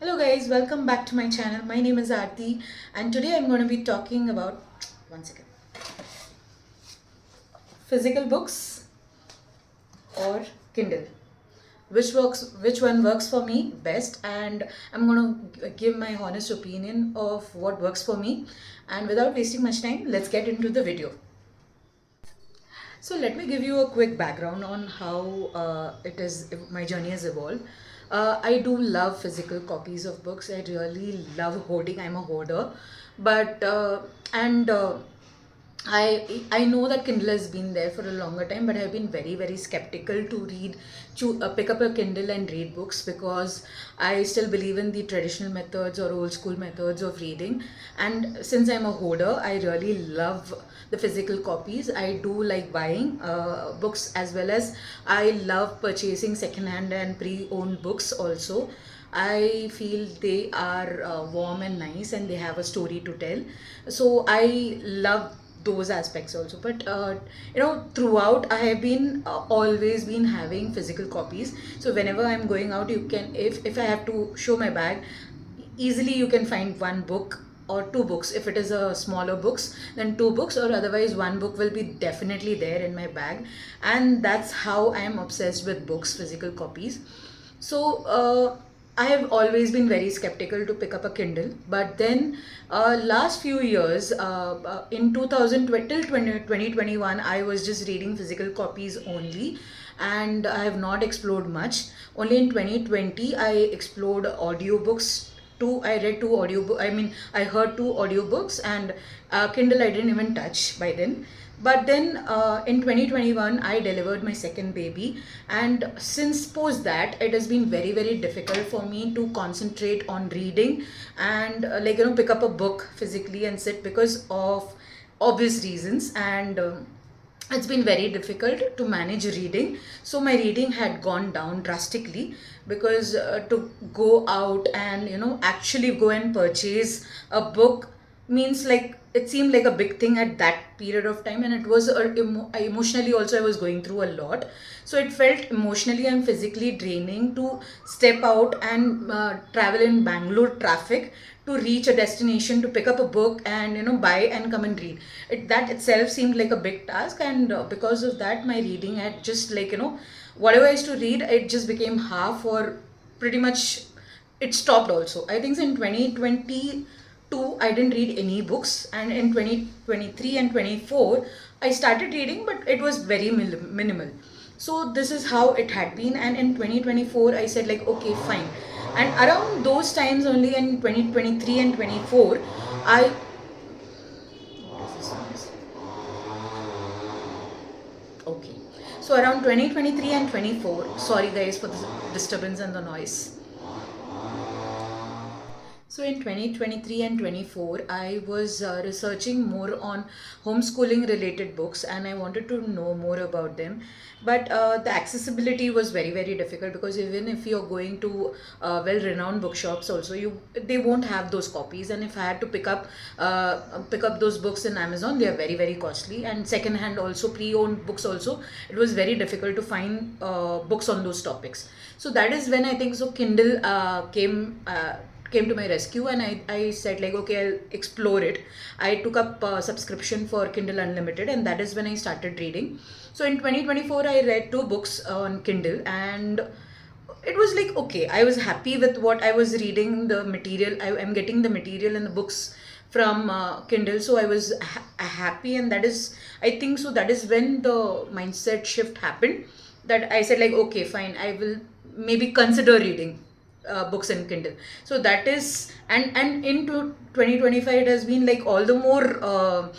Hello guys, welcome back to my channel. My name is Aarti and today I'm going to be talking about one second. Physical books or Kindle. Which one works for me best, and I'm going to give my honest opinion of what works for me. And without wasting much time, let's get into the video. So let me give you a quick background on how my journey has evolved. I do love physical copies of books. I really love hoarding. I'm a hoarder, but and I know that Kindle has been there for a longer time, but I've been very skeptical to pick up a Kindle and read books because I still believe in the traditional methods or old school methods of reading. And since I'm a hoarder, I really love the physical copies. I do like buying books, as well as I love purchasing secondhand and pre-owned books also. I feel they are warm and nice and they have a story to tell. So I love those aspects also, but throughout I have been always been having physical copies. So whenever I'm going out, you can, if I have to show my bag, easily you can find one book or two books. If it is a smaller books, then two books, or otherwise one book will be definitely there in my bag. And that's how I am obsessed with books, physical copies. So I have always been very skeptical to pick up a Kindle, but then last few years, in 2020 till 2021, I was just reading physical copies only, and I have not explored much. Only in 2020, I explored audiobooks. I read two audiobook. I mean, I heard two audiobooks, and Kindle I didn't even touch by then. But then in 2021, I delivered my second baby, and since post that, it has been very difficult for me to concentrate on reading and pick up a book physically and sit because of obvious reasons. And it's been very difficult to manage reading. So my reading had gone down drastically because to go out and actually go and purchase a book means, like, it seemed like a big thing at that period of time, and it was emotionally also I was going through a lot. So it felt emotionally and physically draining to step out and travel in Bangalore traffic to reach a destination to pick up a book and buy and come and read it. That itself seemed like a big task, and because of that, my reading had just, whatever I used to read, it just became half, or pretty much it stopped also. I think in 2022 I didn't read any books, and in 2023 and 24 I started reading, but it was very minimal. So this is how it had been, and in 2024 I said, like, okay, fine. And around those times only, in 2023 and 24, I what is this noise? Okay. So around 2023 and 24, sorry guys for the disturbance and the noise. So in 2023 and 24, I was researching more on homeschooling related books, and I wanted to know more about them. But the accessibility was very difficult, because even if you're going to well-renowned bookshops, also they won't have those copies. And if I had to pick up those books in Amazon, they are very costly. And second-hand also, pre-owned books also, it was very difficult to find books on those topics. So that is when I think so Kindle came to my rescue, and I said, like, okay, I'll explore it. I took up a subscription for Kindle Unlimited, and that is when I started reading. So in 2024 I read two books on Kindle, and it was like, okay, I was happy with what I was reading. The material, I am getting the material and the books from Kindle, so I was happy. And that is, I think so, that is when the mindset shift happened, that I said, like, okay, fine, I will maybe consider reading books in Kindle. So that is, and into 2025 it has been like all the more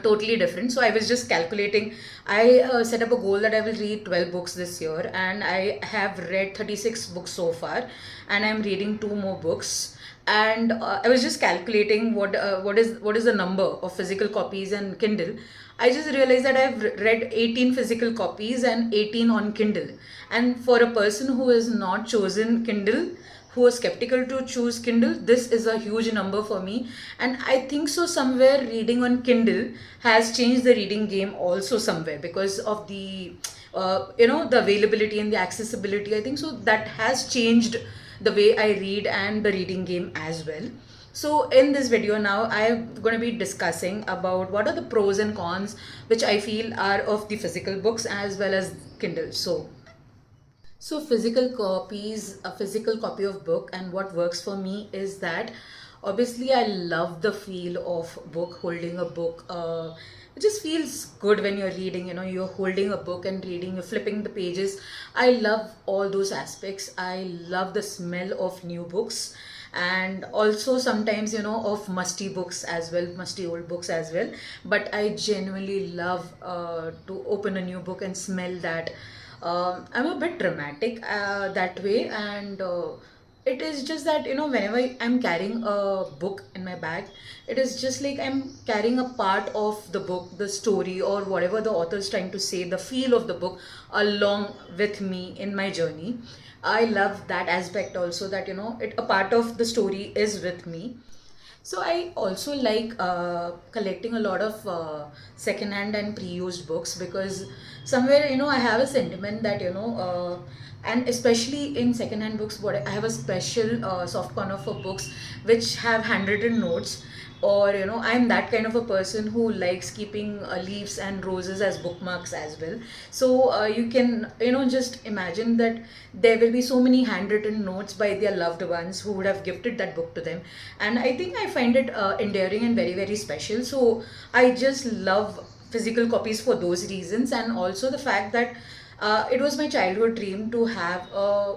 totally different. So I was just calculating. I set up a goal that I will read 12 books this year, and I have read 36 books so far, and I'm reading two more books. And I was just calculating what is the number of physical copies and Kindle. I just realized that I've read 18 physical copies and 18 on Kindle. And for a person who has not chosen Kindle, who was skeptical to choose Kindle, this is a huge number for me. And I think so, somewhere reading on Kindle has changed the reading game also somewhere, because of the the availability and the accessibility. I think so that has changed the way I read and the reading game as well. So in this video now, I'm going to be discussing about what are the pros and cons which I feel are of the physical books as well as Kindle. So physical copies, a physical copy of book, and what works for me is that obviously I love the feel of book, holding a book. It just feels good when you're reading, you're holding a book and reading, you're flipping the pages. I love all those aspects. I love the smell of new books, and also sometimes of musty books as well, musty old books as well. But I genuinely love to open a new book and smell that. I'm a bit dramatic that way, and it is just that whenever I'm carrying a book in my bag, it is just like I'm carrying a part of the book, the story, or whatever the author is trying to say, the feel of the book along with me in my journey. I love that aspect also, that a part of the story is with me. So I also like collecting a lot of second-hand and pre-used books, because somewhere I have a sentiment that and especially in second-hand books, what I have a special soft corner for books which have handwritten notes, or I'm that kind of a person who likes keeping leaves and roses as bookmarks as well. So you can just imagine that there will be so many handwritten notes by their loved ones who would have gifted that book to them, and I think I find it endearing and very, very special. So I just love physical copies for those reasons, and also the fact that it was my childhood dream to have a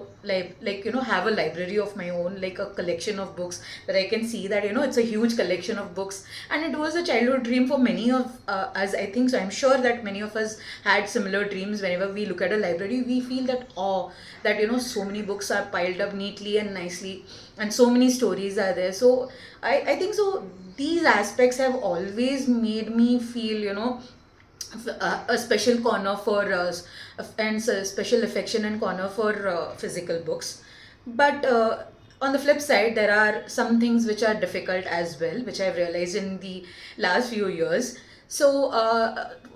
have a library of my own, like a collection of books that I can see that it's a huge collection of books. And it was a childhood dream for many of us, I think. So I'm sure that many of us had similar dreams. Whenever we look at a library, we feel that awe, that so many books are piled up neatly and nicely, and so many stories are there. So I think so these aspects have always made me feel a special corner for and special affection and corner for physical books. But on the flip side, there are some things which are difficult as well, which I've realized in the last few years. So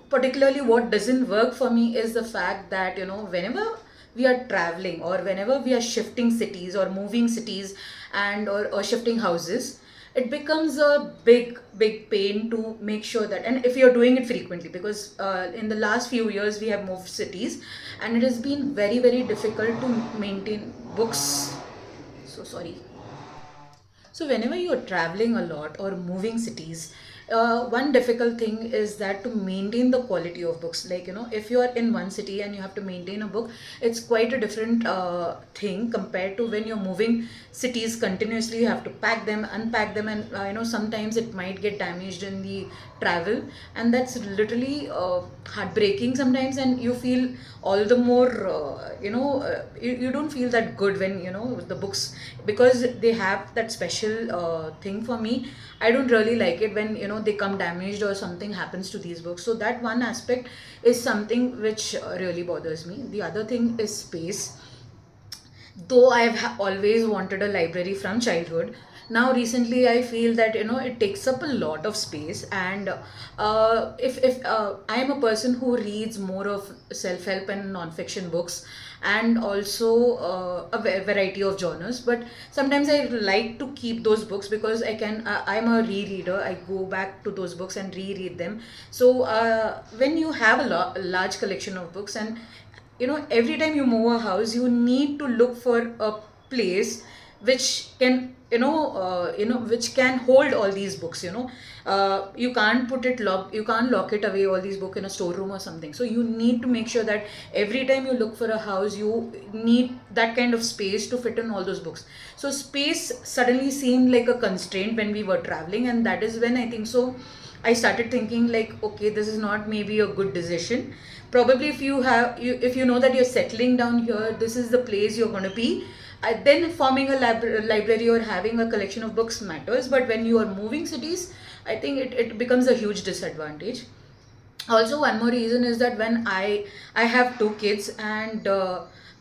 particularly what doesn't work for me is the fact that whenever we are traveling, or whenever we are shifting cities or moving cities, and or shifting houses, it becomes a big pain to make sure that, and if you're doing it frequently, because in the last few years we have moved cities, and it has been very, very difficult to maintain books. So sorry. So whenever you are traveling a lot or moving cities, one difficult thing is that to maintain the quality of books. Like if you are in one city and you have to maintain a book, it's quite a different thing compared to when you're moving cities continuously. You have to pack them, unpack them, and sometimes it might get damaged in the travel, and that's literally heartbreaking sometimes. And you feel all the more you don't feel that good when the books, because they have that special thing for me. I don't really like it when they come damaged or something happens to these books. So that one aspect is something which really bothers me. The other thing is space. Though I've always wanted a library from childhood, now recently I feel that it takes up a lot of space. And if I am a person who reads more of self-help and non-fiction books, and also a variety of genres, but sometimes I like to keep those books because I'm a rereader. I go back to those books and reread them. So when you have a large collection of books, and every time you move a house, you need to look for a place which can which can hold all these books. You can't put it lock you can't lock it away, all these books, in a storeroom or something. So you need to make sure that every time you look for a house, you need that kind of space to fit in all those books. So space suddenly seemed like a constraint when we were traveling, and that is when I think so I started thinking like, okay, this is not maybe a good decision. Probably if you know that you're settling down here, this is the place you're going to be. Then forming a library or having a collection of books matters, but when you are moving cities, I think it becomes a huge disadvantage. Also, one more reason is that when I have two kids, and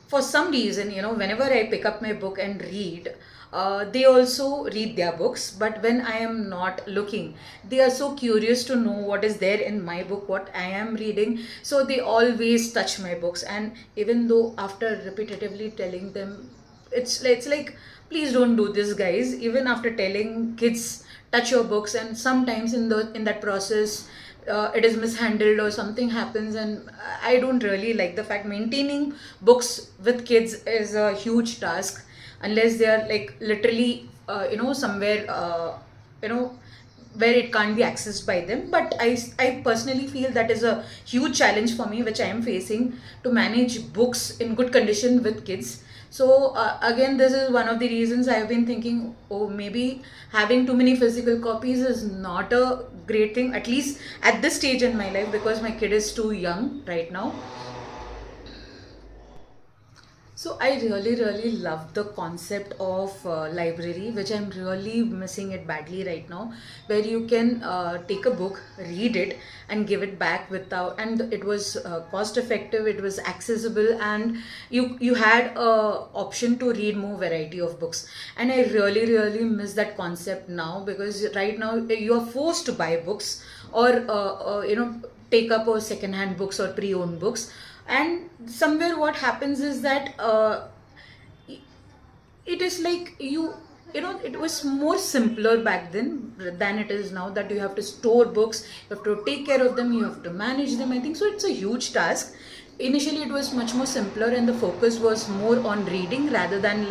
for some reason, whenever I pick up my book and read, they also read their books. But when I am not looking, they are so curious to know what is there in my book, what I am reading. So they always touch my books, and even though after repetitively telling them, it's like, please don't do this, guys. Even after telling kids touch your books, and sometimes in that process it is mishandled or something happens, and I don't really like the fact maintaining books with kids is a huge task, unless they are like literally somewhere you know where it can't be accessed by them. But I personally feel that is a huge challenge for me, which I am facing, to manage books in good condition with kids. So again, this is one of the reasons I've been thinking, oh, maybe having too many physical copies is not a great thing, at least at this stage in my life, because my kid is too young right now. So I really, really love the concept of library, which I'm really missing it badly right now, where you can take a book, read it, and give it back without. And it was cost effective, it was accessible, and you had a option to read more variety of books. And I really, really miss that concept now, because right now you are forced to buy books, or take up or second hand books or pre-owned books. And somewhere what happens is that it is like it was more simpler back then than it is now, that you have to store books, you have to take care of them, you have to manage them, I think so. It's a huge task. Initially it was much more simpler, and the focus was more on reading rather than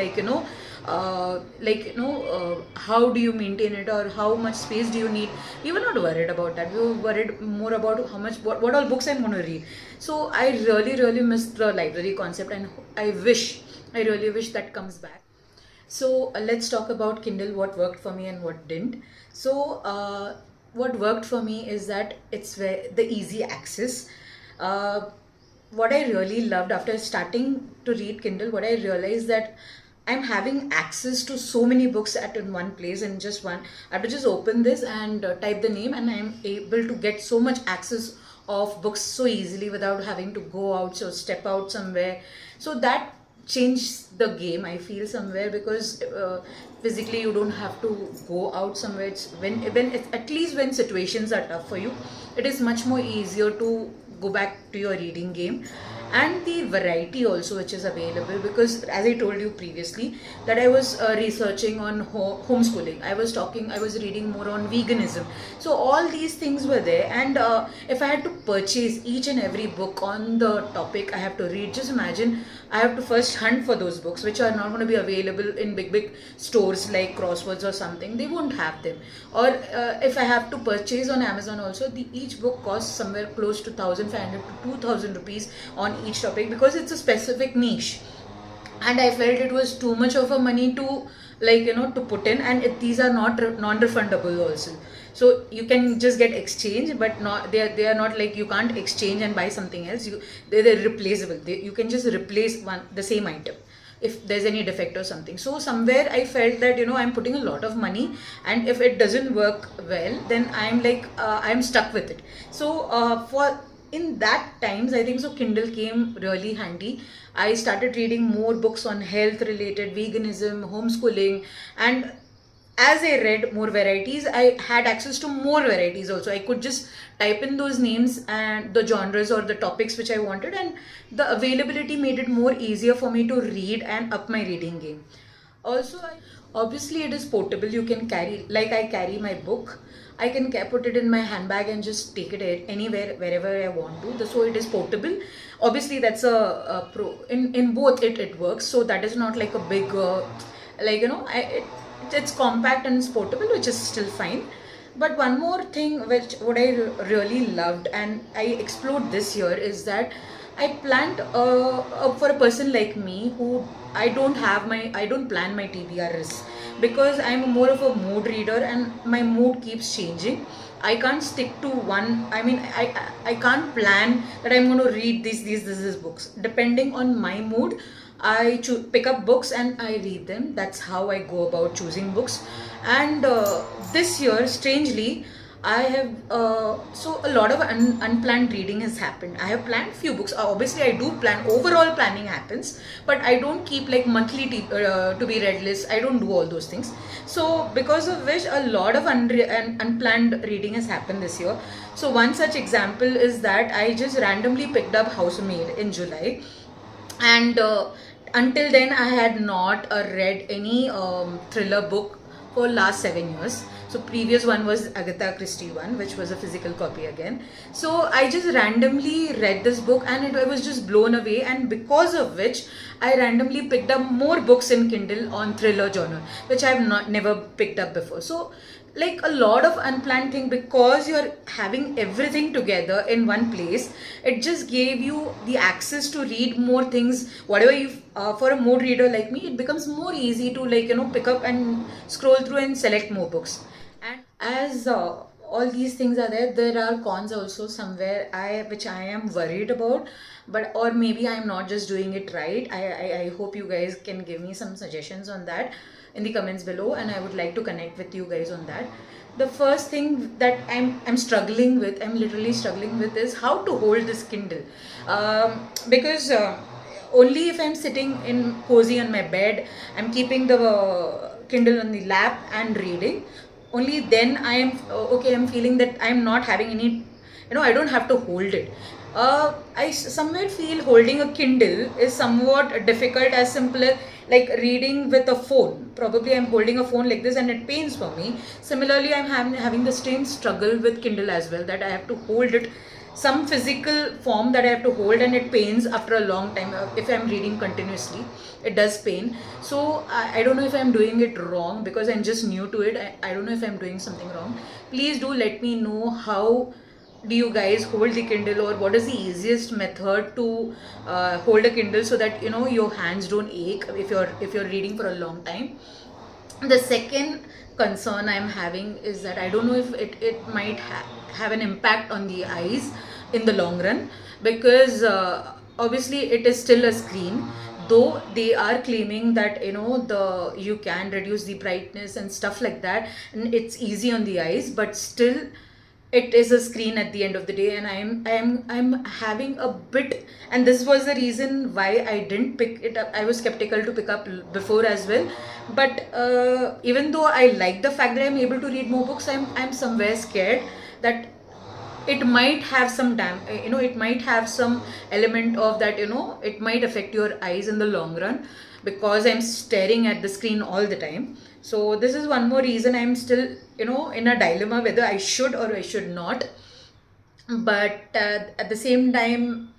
how do you maintain it, or how much space do you need. We were not worried about that. We were worried more about how much, what all books I'm going to read. So I really, really miss the library concept, and I really wish that comes back. So let's talk about Kindle, what worked for me and what didn't. So what worked for me is that it's the easy access. What I really loved after starting to read Kindle, what I realized that I'm having access to so many books at in one place, and just one. I have to just open this and type the name, and I'm able to get so much access of books so easily without having to go out or step out somewhere. So that changed the game, I feel, somewhere, because physically you don't have to go out somewhere. It's when it's, at least when situations are tough for you, it is much more easier to go back to your reading game. And the variety also which is available, because as I told you previously that I was researching on homeschooling, I was reading more on veganism. So all these things were there, and if I had to purchase each and every book on the topic I have to read, just imagine I have to first hunt for those books, which are not going to be available in big stores like Crosswords or something. They won't have them. Or if I have to purchase on Amazon also, each book costs somewhere close to 1,500 to 2,000 rupees on each topic, because it's a specific niche. And I felt it was too much of a money to to put in, and these are not non-refundable also. So you can just get exchange, but not they are not like, you can't exchange and buy something else. They're replaceable. You can just replace the same item if there's any defect or something. So somewhere I felt that I'm putting a lot of money, and if it doesn't work well, then I'm stuck with it. So for in that times, I think so Kindle came really handy. I started reading more books on health related, veganism, homeschooling, and as I read more varieties, I had access to more varieties also. I could just type in those names and the genres or the topics which I wanted, and the availability made it more easier for me to read and up my reading game. Also, obviously, it is portable. You can carry, like I carry my book. I can put it in my handbag and just take it anywhere, wherever I want to. So it is portable. Obviously, that's a pro. In both it works. So that is not like a big, it's compact and it's portable, which is still fine. But one more thing which what I really loved and I explored this year is that I planned for a person like me who I don't plan my TBRs, because I'm more of a mood reader and my mood keeps changing. I can't stick to one. I mean, I can't plan that I'm going to read these books. Depending on my mood, I pick up books and I read them. That's how I go about choosing books. And this year, strangely, I have so a lot of unplanned reading has happened. I have planned few books. Obviously, I do plan. Overall planning happens, but I don't keep like monthly to be read list. I don't do all those things. So because of which, a lot of unplanned reading has happened this year. So one such example is that I just randomly picked up Housemaid in July, and until then I had not read any thriller book for last 7 years. So previous one was Agatha Christie one, which was a physical copy again. So I just randomly read this book and I was just blown away, and because of which I randomly picked up more books in Kindle on thriller genre, which I have not never picked up before. So like a lot of unplanned thing, because you're having everything together in one place, it just gave you the access to read more things, whatever you for a mood reader like me, it becomes more easy to, like, pick up and scroll through and select more books. And as all these things are there, there are cons also somewhere, which I am worried about. But or maybe I'm not just doing it right. I hope you guys can give me some suggestions on that in the comments below, and I would like to connect with you guys on that. The first thing that I'm struggling with, I'm literally struggling with, is how to hold this Kindle. Because only if I'm sitting in cozy on my bed, I'm keeping the Kindle on the lap and reading, only then I am okay, I'm feeling that I'm not having any, I don't have to hold it. I somewhere feel holding a Kindle is somewhat difficult, as simple as like reading with a phone. Probably I'm holding a phone like this and it pains for me. Similarly, I'm having the same struggle with Kindle as well, that I have to hold it, some physical form that I have to hold, and it pains after a long time. If I'm reading continuously, it does pain. So I don't know if I'm doing it wrong, because I'm just new to it. I don't know if I'm doing something wrong. Please do let me know how do you guys hold the Kindle, or what is the easiest method to hold a Kindle so that your hands don't ache if you're reading for a long time. The second concern I'm having is that I don't know if it might have an impact on the eyes in the long run, because obviously it is still a screen, though they are claiming that you can reduce the brightness and stuff like that, and it's easy on the eyes, but still it is a screen at the end of the day. And I'm having a bit, and this was the reason why I didn't pick it up. I was skeptical to pick up before as well, but even though I like the fact that I'm able to read more books, I'm somewhere scared that it might have some it might have some element of that, it might affect your eyes in the long run, because I'm staring at the screen all the time. So this is one more reason I'm still in a dilemma whether I should or I should not. But at the same time,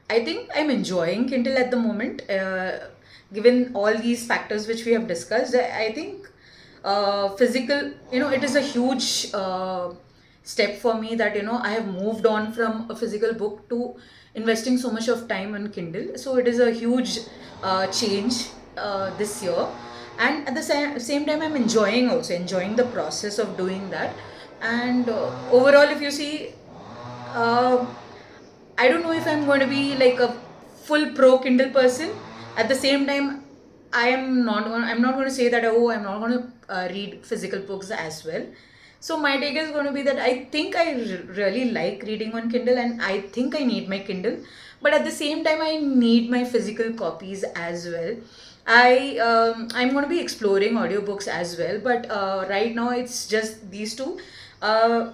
I think I'm enjoying Kindle at the moment, given all these factors which we have discussed. I think physical, it is a huge step for me, that I have moved on from a physical book to investing so much of time on Kindle. So it is a huge change this year, and at the same time I'm enjoying the process of doing that. And overall, if you see, uh, I don't know if I'm going to be like a full pro Kindle person. At the same time, I'm not going to say that, oh, I'm not going to read physical books as well. So my take is going to be that I think I really like reading on Kindle, and I think I need my Kindle, but at the same time I need my physical copies as well. I'm going to be exploring audiobooks as well, but right now it's just these two. Uh,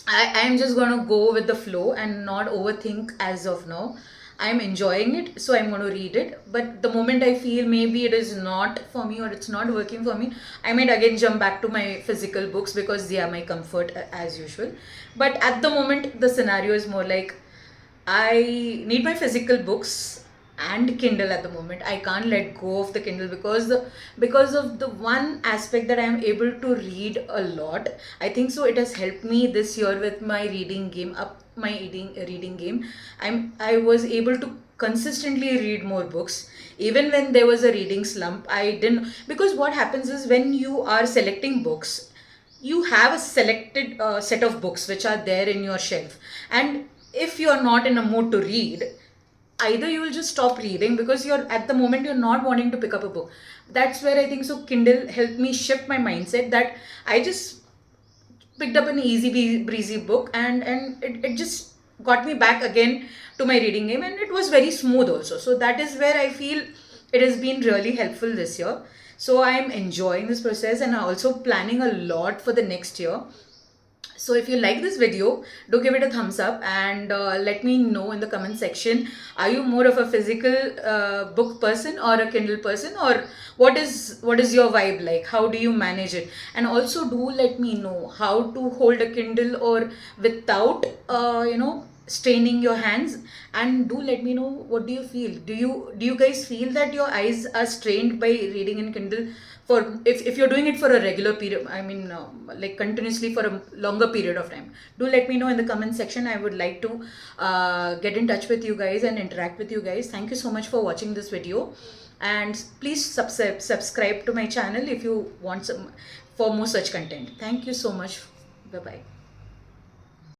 I'm just gonna go with the flow and not overthink as of now. I'm enjoying it, so I'm going to read it. But the moment I feel maybe it is not for me or it's not working for me, I might again jump back to my physical books, because they are my comfort as usual. But at the moment, the scenario is more like I need my physical books and Kindle at the moment. I can't let go of the Kindle, because of the one aspect that I am able to read a lot. I think so it has helped me this year with my reading game, up my reading game. I was able to consistently read more books, even when there was a reading slump. I didn't, because what happens is when you are selecting books, you have a selected set of books which are there in your shelf, and if you are not in a mood to read, either you will just stop reading, because you're at the moment you're not wanting to pick up a book. That's where I think so Kindle helped me shift my mindset, that I just picked up an easy breezy book, and it just got me back again to my reading game, and it was very smooth also. So that is where I feel it has been really helpful this year. So I am enjoying this process, and I'm also planning a lot for the next year. So if you like this video, do give it a thumbs up, and let me know in the comment section, are you more of a physical book person or a Kindle person, or what is your vibe like? How do you manage it? And also do let me know how to hold a Kindle or without straining your hands. And do let me know, what do you feel? Do you guys feel that your eyes are strained by reading in Kindle? For if you're doing it for a regular period, I mean, like continuously for a longer period of time, do let me know in the comment section. I would like to get in touch with you guys and interact with you guys. Thank you so much for watching this video, and please subscribe to my channel if you want some for more such content. Thank you so much. Bye bye.